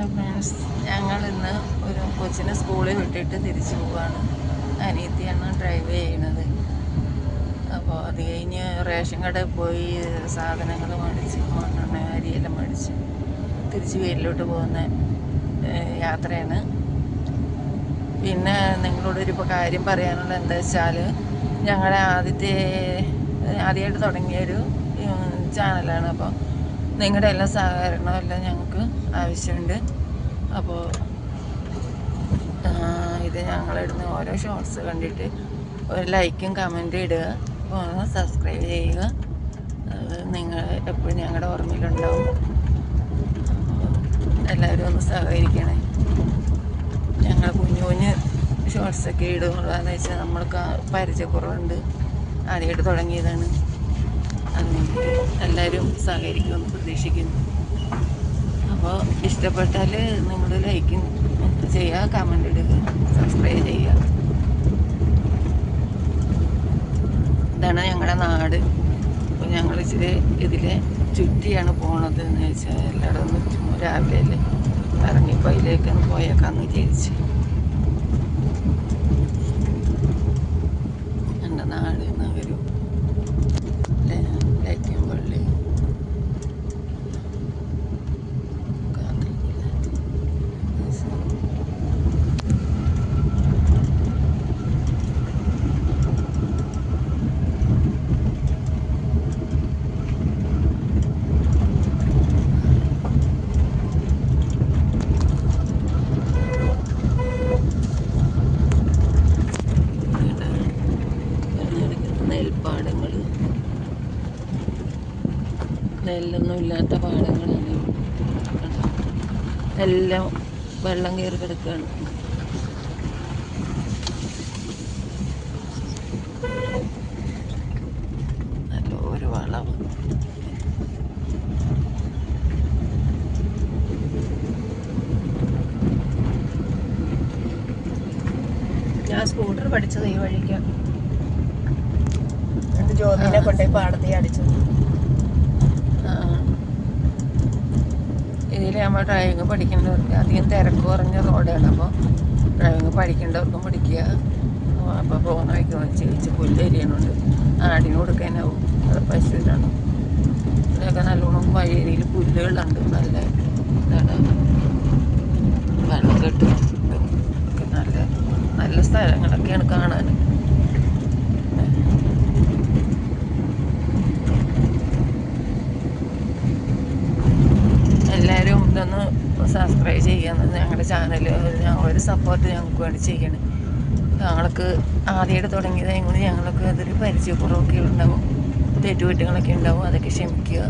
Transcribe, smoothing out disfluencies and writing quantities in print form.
Hello friends, ഞങ്ങളിന്ന് ഒരു കൊച്ചിനെ സ്കൂളിൽ വിട്ടിട്ട് തിരിച്ചു പോവുകയാണ്. അനിയത്തിയാണ് ഡ്രൈവ് ചെയ്യണത്. അപ്പോൾ അത് കഴിഞ്ഞ് റേഷൻ കടയിൽ പോയി സാധനങ്ങൾ മേടിച്ച് മണ്ണെണ്ണ അരിയെല്ലാം മേടിച്ച് തിരിച്ച് വീട്ടിലോട്ട് പോകുന്ന യാത്രയാണ്. പിന്നെ നിങ്ങളോടൊരു കാര്യം പറയാനുള്ളത് എന്താ വെച്ചാൽ, ഞങ്ങളുടെ ആദ്യമായിട്ട് തുടങ്ങിയൊരു ചാനലാണ്. അപ്പോൾ നിങ്ങളുടെ എല്ലാ സഹകരണവും എല്ലാം ഞങ്ങൾക്ക് ആവശ്യമുണ്ട്. അപ്പോൾ ഇത് ഞങ്ങളിടുന്ന ഓരോ ഷോർട്സ് കണ്ടിട്ട് ഒരു ലൈക്കും കമൻറ്റും ഇടുക, അപ്പോൾ സബ്സ്ക്രൈബ് ചെയ്യുക. നിങ്ങൾ എപ്പോഴും ഞങ്ങളുടെ ഓർമ്മയിലുണ്ടാവും. എല്ലാവരും ഒന്ന് സഹകരിക്കണേ. ഞങ്ങൾ കുഞ്ഞു കുഞ്ഞ് ഷോർട്സൊക്കെ ഇടുകയെന്ന് വെച്ചാൽ നമ്മൾക്ക് പരിചയക്കുറവുണ്ട്, ആദ്യമായിട്ട് തുടങ്ങിയതാണ്. അതുകൊണ്ട് എല്ലാവരും സഹകരിക്കുമെന്ന് പ്രതീക്ഷിക്കുന്നു. അപ്പോൾ ഇഷ്ടപ്പെട്ടാൽ നിങ്ങൾ ലൈക്കും ചെയ്യുക, കമൻ്റ് ഇടുക, സബ്സ്ക്രൈബ് ചെയ്യുക. ഇതാണ് ഞങ്ങളുടെ നാട്. അപ്പോൾ ഞങ്ങൾ ഇച്ചിരി ഇതിലെ ചുറ്റിയാണ് പോണത് എന്ന് വെച്ചാൽ എല്ലായിടം ഒന്ന് രാവിലെ അല്ലേ ഇറങ്ങിപ്പോൾ അതിലേക്കൊന്ന് പോയേക്കാന്ന് വിചാരിച്ച്. എൻ്റെ നാട് നഗരം ലൈക്കുംപള്ളി നെൽപ്പാടങ്ങൾ, നെല്ലൊന്നും ഇല്ലാത്ത പാടങ്ങളാണ്. എല്ലാം വെള്ളം കയറി കിടക്കുകയാണ്. നല്ലൊരു വളവ്. ഞാൻ സ്കൂട്ടർ പഠിച്ചത് ഈ വഴിക്കാണ്. എന്നിട്ട് ജോലിനെ കൊണ്ടേ പാടത്തി അടിച്ചത്. ഇതിൽ നമ്മൾ ഡ്രൈവിങ് പഠിക്കേണ്ടവർക്ക് അധികം തിരക്ക് കുറഞ്ഞ റോഡാണ്. അപ്പോൾ ഡ്രൈവിങ് പഠിക്കേണ്ടവർക്കും പഠിക്കുക. അപ്പോൾ പോകുന്ന വഴിക്ക് ചേച്ചി പുല്ലരിയണുണ്ട്, ആടിന് കൊടുക്കാനാവും. അത് പശുവിനാണ്. ഇതൊക്കെ നല്ലോണം വഴിയിൽ പുല്ലുകളുണ്ട്. നല്ല ഇതാണ്, വെള്ളം കെട്ടും ഒക്കെ നല്ല നല്ല സ്ഥലങ്ങളൊക്കെയാണ് കാണാൻ. എല്ലാവരും ഇതൊന്ന് സബ്സ്ക്രൈബ് ചെയ്യാന്ന് ഞങ്ങളുടെ ചാനൽ. ഞങ്ങളൊരു സപ്പോർട്ട് ഞങ്ങൾക്ക് വേണ്ടി ചെയ്യണം. ഞങ്ങൾക്ക് ആദ്യമായിട്ട് തുടങ്ങിയതായത് കൊണ്ട് ഞങ്ങൾക്ക് അതൊരു പരിചയക്കുറവൊക്കെ ഉണ്ടാവും, തെറ്റുകുറ്റങ്ങളൊക്കെ ഉണ്ടാവും. അതൊക്കെ ക്ഷമിക്കുക.